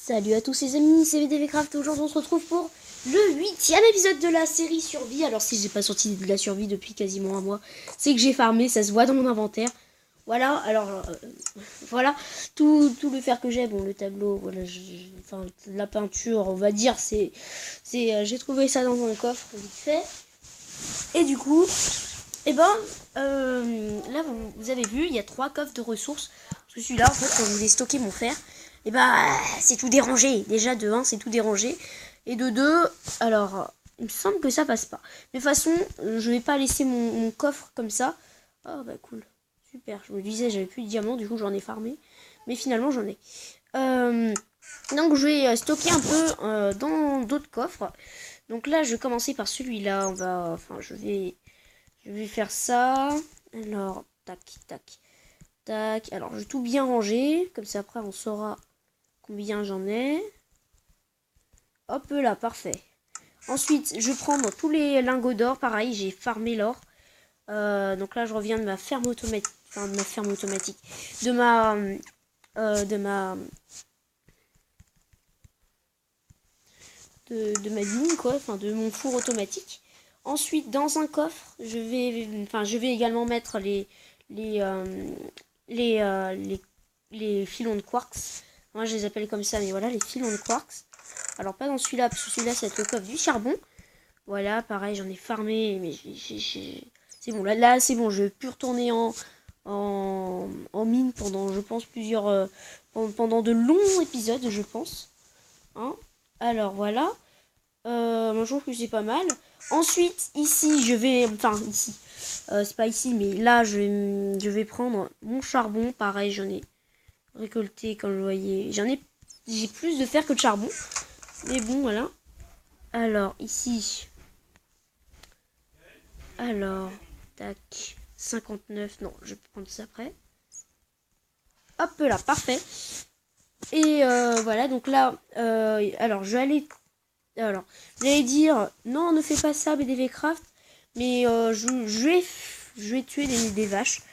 Salut à tous les amis, c'est VDVcraft. Aujourd'hui on se retrouve pour le 8e épisode de la série survie. Alors si j'ai pas sorti de la survie depuis quasiment un mois, c'est que j'ai farmé, ça se voit dans mon inventaire. Voilà, alors voilà, tout le fer que j'ai, bon le tableau, voilà, enfin la peinture, on va dire, j'ai trouvé ça dans un coffre vite fait. Et du coup, là vous avez vu, il y a 3 coffres de ressources. Parce que celui-là, en fait, quand je voulais stocker mon fer, c'est tout dérangé. Déjà, de 1, c'est tout dérangé. Et de 2, alors, il me semble que ça passe pas. Mais de toute façon, je vais pas laisser mon coffre comme ça. Oh, bah cool. Super. Je me disais, j'avais plus de diamants, du coup, j'en ai farmé. Mais finalement, j'en ai. Donc, je vais stocker un peu dans d'autres coffres. Donc là, je vais commencer par celui-là. Je vais faire ça. Alors, tac, tac, tac. Alors, je vais tout bien ranger. Comme ça, après, on saura combien j'en ai. Hop là, parfait. Ensuite, je vais prendre tous les lingots d'or. Pareil, j'ai farmé l'or. Donc là, je reviens de ma ferme automatique. Enfin, de ma ferme automatique. De ma mine, quoi. Enfin, de mon four automatique. Ensuite, dans un coffre, je vais également mettre les filons de quartz. Moi, je les appelle comme ça, mais voilà, les filons de quartz. Alors, pas dans celui-là, parce que celui-là, c'est le coffre du charbon. Voilà, pareil, j'en ai farmé, mais c'est bon. Là c'est bon, je vais plus retourner en mine pendant, je pense, pendant de longs épisodes, je pense. Hein, alors, voilà. Je trouve que c'est pas mal. Ensuite, ici, c'est pas ici, mais là, je vais prendre mon charbon. Pareil, j'en ai récolté, comme vous voyez. J'ai plus de fer que de charbon. Mais bon, voilà. Alors, ici. Alors, tac. 59. Non, je vais prendre ça après. Hop là, parfait. Et voilà, donc là, alors, j'allais dire, non, ne fais pas ça, BDVcraft. Mais je vais tuer des vaches.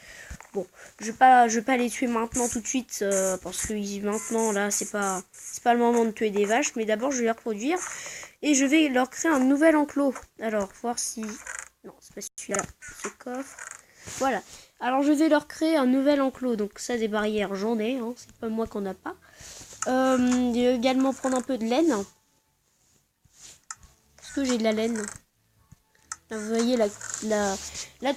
Bon, je vais pas les tuer maintenant tout de suite parce que maintenant là c'est pas le moment de tuer des vaches, mais d'abord je vais les reproduire et je vais leur créer un nouvel enclos. Alors voir si non c'est pas celui-là, ce coffre. Voilà. Alors je vais leur créer un nouvel enclos. Donc ça des barrières j'en ai, hein, c'est pas moi qu'on n'a pas. Je vais également prendre un peu de laine. Est-ce que j'ai de la laine? Là, vous voyez là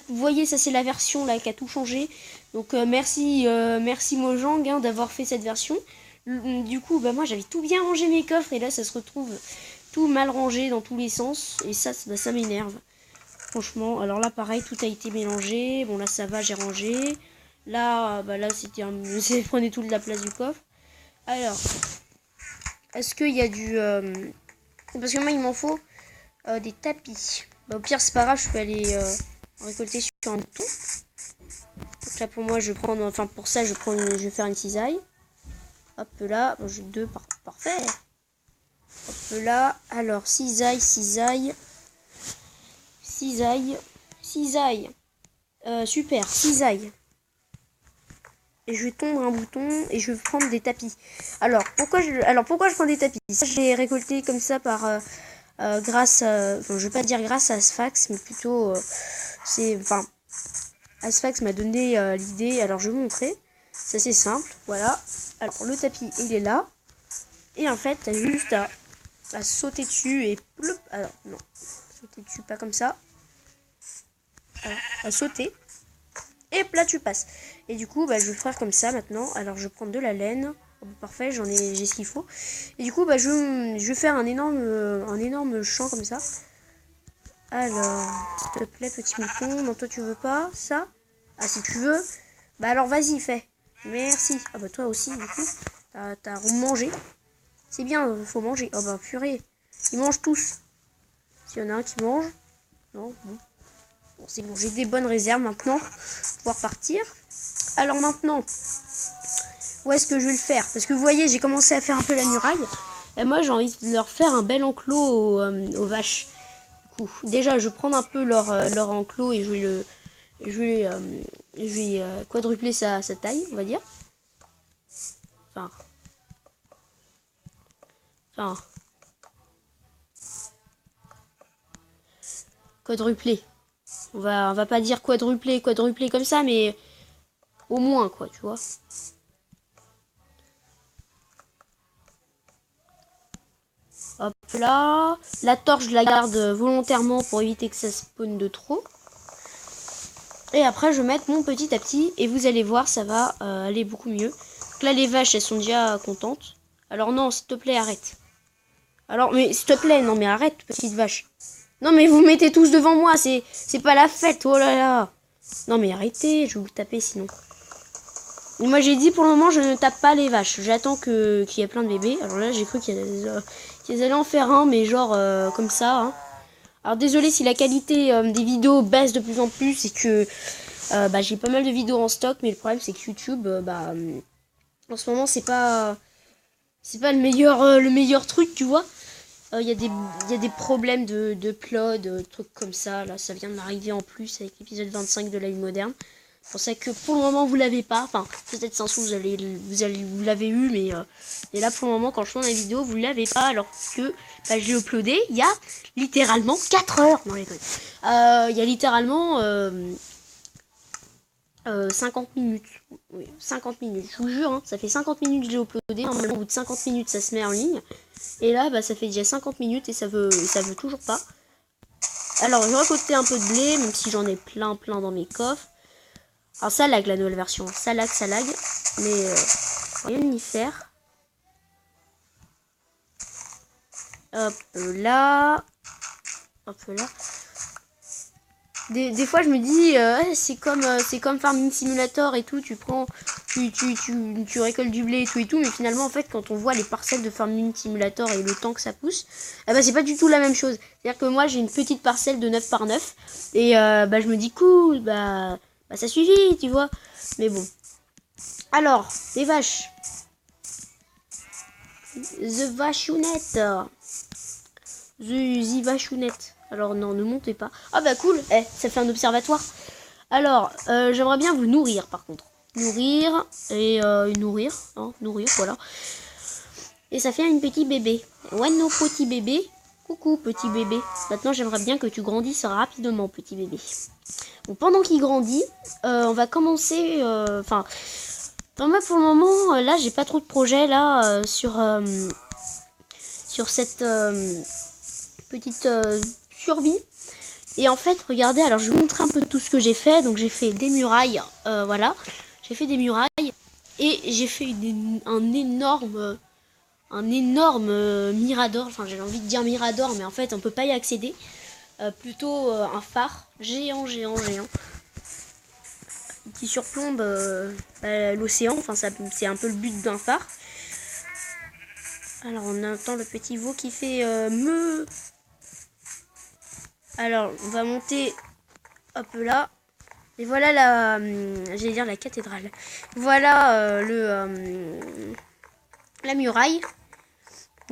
vous voyez ça c'est la version là qui a tout changé. Donc merci Mojang d'avoir fait cette version. Du coup moi j'avais tout bien rangé mes coffres et là ça se retrouve tout mal rangé dans tous les sens et ça m'énerve. Franchement, alors là pareil tout a été mélangé. Bon là ça va, j'ai rangé. Là là c'était ça prenait toute la place du coffre. Alors est-ce qu'il y a du parce que moi il m'en faut des tapis. Au pire c'est pas grave, je peux aller récolter sur un bouton. Donc là pour moi je vais prendre, enfin pour ça je vais faire une cisaille. Hop là, bon, j'ai 2, parfait. Hop là, alors cisaille. Super, cisaille. Et je vais tondre un bouton et je vais prendre des tapis. Alors pourquoi je prends des tapis? Ça je l'ai récolté comme ça par grâce à, je vais pas dire grâce à Asphax, mais plutôt Asphax m'a donné l'idée. Alors je vais vous montrer. C'est assez simple, voilà. Alors le tapis il est là. Et en fait t'as juste à sauter dessus et ploup. Alors non, sauter dessus pas comme ça. Alors, à sauter. Et là tu passes. Et du coup je vais faire comme ça maintenant. Alors je vais prendre de la laine. Oh, parfait, j'ai ce qu'il faut. Et du coup je vais faire un énorme champ comme ça. Alors, s'il te plaît petit mouton. Non toi tu veux pas ça? Ah si tu veux. Alors vas-y fais. Merci. Ah toi aussi du coup. T'as mangé. C'est bien, faut manger. Oh purée. Ils mangent tous. S'il y en a un qui mange. Non, bon. Bon c'est bon, j'ai des bonnes réserves maintenant. Pouvoir partir. Alors maintenant, où est-ce que je vais le faire? Parce que vous voyez, j'ai commencé à faire un peu la muraille. Et moi j'ai envie de leur faire un bel enclos aux vaches. Du coup, déjà je vais prendre un peu leur enclos et je vais quadrupler sa taille, on va dire. Enfin, Enfin... quadruplé. On va pas dire quadruplé comme ça, mais au moins, quoi, tu vois. Hop là. La torche, je la garde volontairement pour éviter que ça spawn de trop. Et après, je vais mettre mon petit à petit. Et vous allez voir, ça va aller beaucoup mieux. Donc là, les vaches, elles sont déjà contentes. Alors non, s'il te plaît, arrête. Alors, mais s'il te plaît, non mais arrête, petite vache. Non mais vous mettez tous devant moi, c'est pas la fête, oh là là. Non mais arrêtez, je vais vous taper sinon. Et moi j'ai dit pour le moment je ne tape pas les vaches. J'attends qu'il y ait plein de bébés. Alors là j'ai cru qu'ils allaient en faire un, mais genre comme ça. Hein. Alors désolé si la qualité des vidéos baisse de plus en plus et que j'ai pas mal de vidéos en stock, mais le problème c'est que YouTube, en ce moment c'est pas le meilleur truc, tu vois. Il y a des problèmes de upload, trucs comme ça. Là, ça vient de m'arriver en plus avec l'épisode 25 de la vie moderne. C'est pour ça que pour le moment, vous l'avez pas. Enfin, peut-être 500, vous l'avez eu, mais et là, pour le moment, quand je tourne la vidéo, vous l'avez pas. Alors que je l'ai uploadé il y a littéralement 4 heures. Non, les gars. Il y a littéralement 50 minutes. Oui, 50 minutes. Je vous jure, hein, ça fait 50 minutes que j'ai uploadé. Normalement, au bout de 50 minutes, ça se met en ligne. Et là, ça fait déjà 50 minutes et ça veut toujours pas. Alors, je vais récolter un peu de blé, même si j'en ai plein dans mes coffres. Alors, ça lag, la nouvelle version. Ça lag. Mais rien n'y faire. Hop là. Hop là. Des fois je me dis c'est comme Farming Simulator et tout, tu récoltes du blé et tout, mais finalement en fait quand on voit les parcelles de Farming Simulator et le temps que ça pousse, c'est pas du tout la même chose. C'est-à-dire que moi j'ai une petite parcelle de 9 par 9 et je me dis cool, ça suffit, tu vois. Mais bon. Alors, les vaches. The vachounette. The vachounette. Alors non, ne montez pas. Ah bah cool, ça fait un observatoire. Alors, j'aimerais bien vous nourrir par contre. Nourrir, et nourrir, voilà. Et ça fait une petite bébé. Ouais, nos petits bébés. Coucou petit bébé. Maintenant j'aimerais bien que tu grandisses rapidement petit bébé. Bon, pendant qu'il grandit, on va commencer... moi pour le moment, là j'ai pas trop de projets là sur cette petite... survie. Et en fait, regardez, alors je vais vous montrer un peu tout ce que j'ai fait. Donc j'ai fait des murailles, voilà. J'ai fait des murailles et j'ai fait un énorme mirador. Enfin, j'avais envie de dire mirador, mais en fait, on peut pas y accéder. Plutôt un phare géant qui surplombe l'océan. Enfin, c'est un peu le but d'un phare. Alors, on entend le petit veau qui fait me. Alors, on va monter, hop là. Et voilà j'allais dire la cathédrale. Voilà la muraille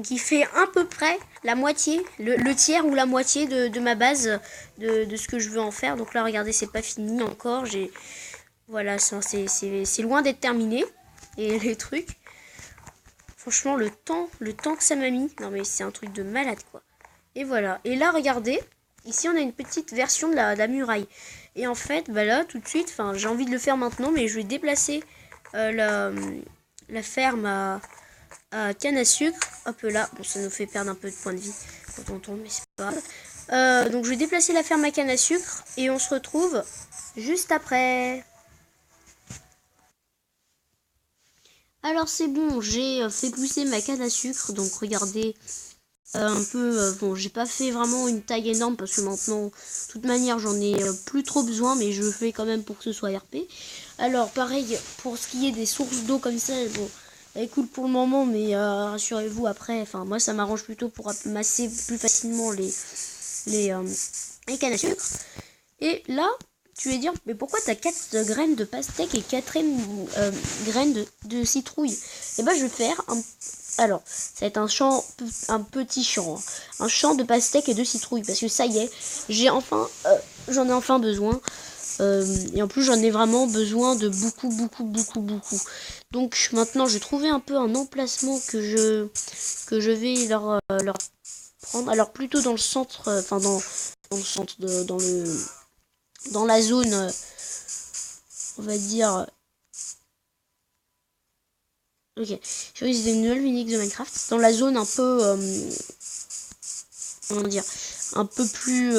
qui fait à peu près la moitié, le tiers ou la moitié de ma base de ce que je veux en faire. Donc là, regardez, c'est pas fini encore. Voilà, c'est loin d'être terminé. Et les trucs, franchement, le temps que ça m'a mis, non mais c'est un truc de malade quoi. Et voilà. Et là, regardez. Ici, on a une petite version de la muraille. Et en fait, là, tout de suite, j'ai envie de le faire maintenant, mais je vais déplacer la ferme à canne à sucre. Hop là, bon, ça nous fait perdre un peu de points de vie quand on tourne, mais c'est pas grave. Donc, je vais déplacer la ferme à canne à sucre et on se retrouve juste après. Alors, c'est bon, j'ai fait pousser ma canne à sucre, donc regardez... bon, j'ai pas fait vraiment une taille énorme parce que maintenant, de toute manière, j'en ai plus trop besoin, mais je le fais quand même pour que ce soit RP. Alors, pareil, pour ce qui est des sources d'eau comme ça, bon, elle coule pour le moment, mais rassurez-vous, après, moi, ça m'arrange plutôt pour masser plus facilement les cannes à sucre. Et là, tu vas dire, mais pourquoi t'as 4 graines de pastèque et 4 graines de citrouille? Et je vais faire alors, ça va être un petit champ, hein. Un champ de pastèque et de citrouille, parce que ça y est, j'en ai enfin besoin. Et en plus, j'en ai vraiment besoin de beaucoup. Donc maintenant, j'ai trouvé un peu un emplacement que je vais leur prendre. Alors plutôt dans le centre, enfin dans le centre, dans la zone, on va dire. Ok, je vais utiliser une nouvelle Unix de Minecraft dans la zone un peu, comment dire, un peu plus,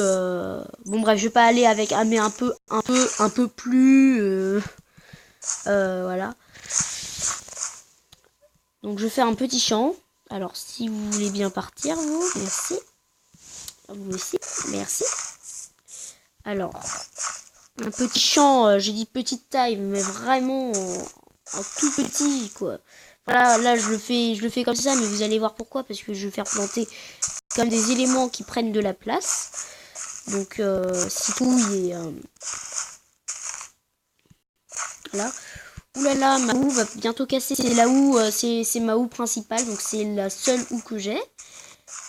bon bref, je vais pas aller avec, mais un peu plus, voilà. Donc je fais un petit champ. Alors si vous voulez bien partir, vous, merci. Vous aussi, merci. Alors, un petit champ, j'ai dit petite taille, mais vraiment un tout petit, quoi. Voilà, là je le fais comme ça, mais vous allez voir pourquoi, parce que je vais faire planter comme des éléments qui prennent de la place. Donc citrouille et voilà. Oulala, ma houe va bientôt casser. C'est la houe, c'est ma houe principale, donc c'est la seule houe que j'ai.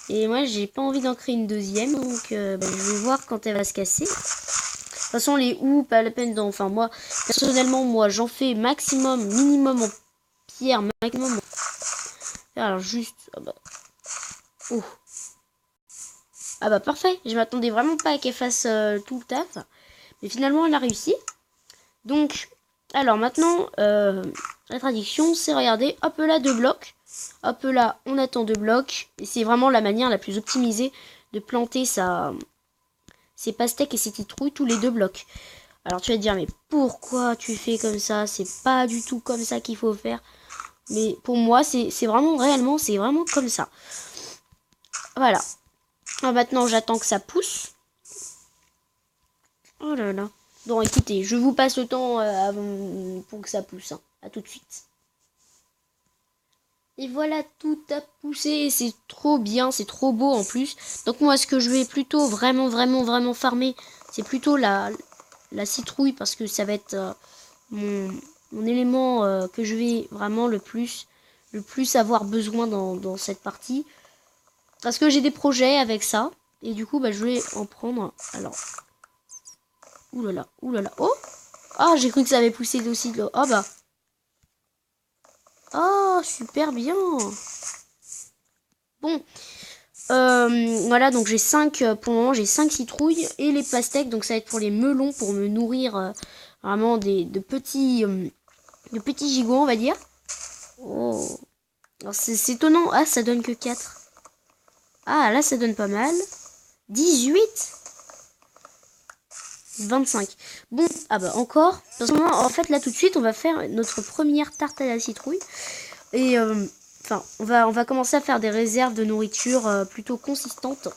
Et moi j'ai pas envie d'en créer une deuxième, donc je vais voir quand elle va se casser. De toute façon les houes, pas la peine d'en... Enfin moi, personnellement, moi j'en fais minimum en pierre, maximum en... Alors juste... Ah bah... Oh. Ah bah parfait, je m'attendais vraiment pas qu'elle fasse tout le taf. Mais finalement elle a réussi. Donc, alors maintenant, la traduction c'est regarder, hop là 2 blocs. Hop là on attend 2 blocs. Et c'est vraiment la manière la plus optimisée de planter ses pastèques et ses citrouilles tous les 2 blocs. Alors tu vas te dire mais pourquoi tu fais comme ça? C'est pas du tout comme ça qu'il faut faire. Mais pour moi c'est vraiment c'est vraiment comme ça. Voilà. Alors maintenant j'attends que ça pousse. Oh là là. Bon écoutez, je vous passe le temps pour que ça pousse. Hein. À tout de suite. Et voilà, tout a poussé. C'est trop bien, c'est trop beau en plus. Donc moi ce que je vais plutôt vraiment farmer, c'est plutôt la citrouille. Parce que ça va être mon élément que je vais vraiment le plus avoir besoin dans cette partie. Parce que j'ai des projets avec ça. Et du coup, je vais en prendre. Alors. Oulala. Oh! Ah, j'ai cru que ça avait poussé aussi de l'eau. Oh bah. Oh, super bien. Bon. Voilà, donc j'ai 5, pour le moment, j'ai 5 citrouilles et les pastèques. Donc ça va être pour les melons, pour me nourrir vraiment de petits gigots, on va dire. Oh. Alors c'est étonnant. Ah, ça donne que 4. Ah, là, ça donne pas mal. 18. 25. Bon, ah bah encore. En fait, là tout de suite, on va faire notre première tarte à la citrouille. Et enfin, on va commencer à faire des réserves de nourriture plutôt consistantes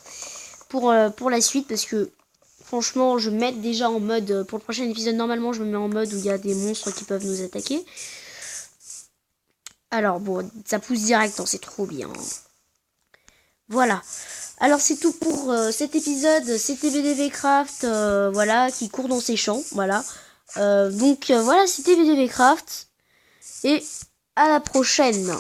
pour la suite. Parce que franchement, je vais me mettre déjà en mode, pour le prochain épisode, normalement, je me mets en mode où il y a des monstres qui peuvent nous attaquer. Alors bon, ça pousse direct, hein, c'est trop bien. Voilà. Alors c'est tout pour cet épisode. C'était VDVcraft, voilà, qui court dans ses champs, voilà. Donc voilà, c'était VDVcraft. Et à la prochaine.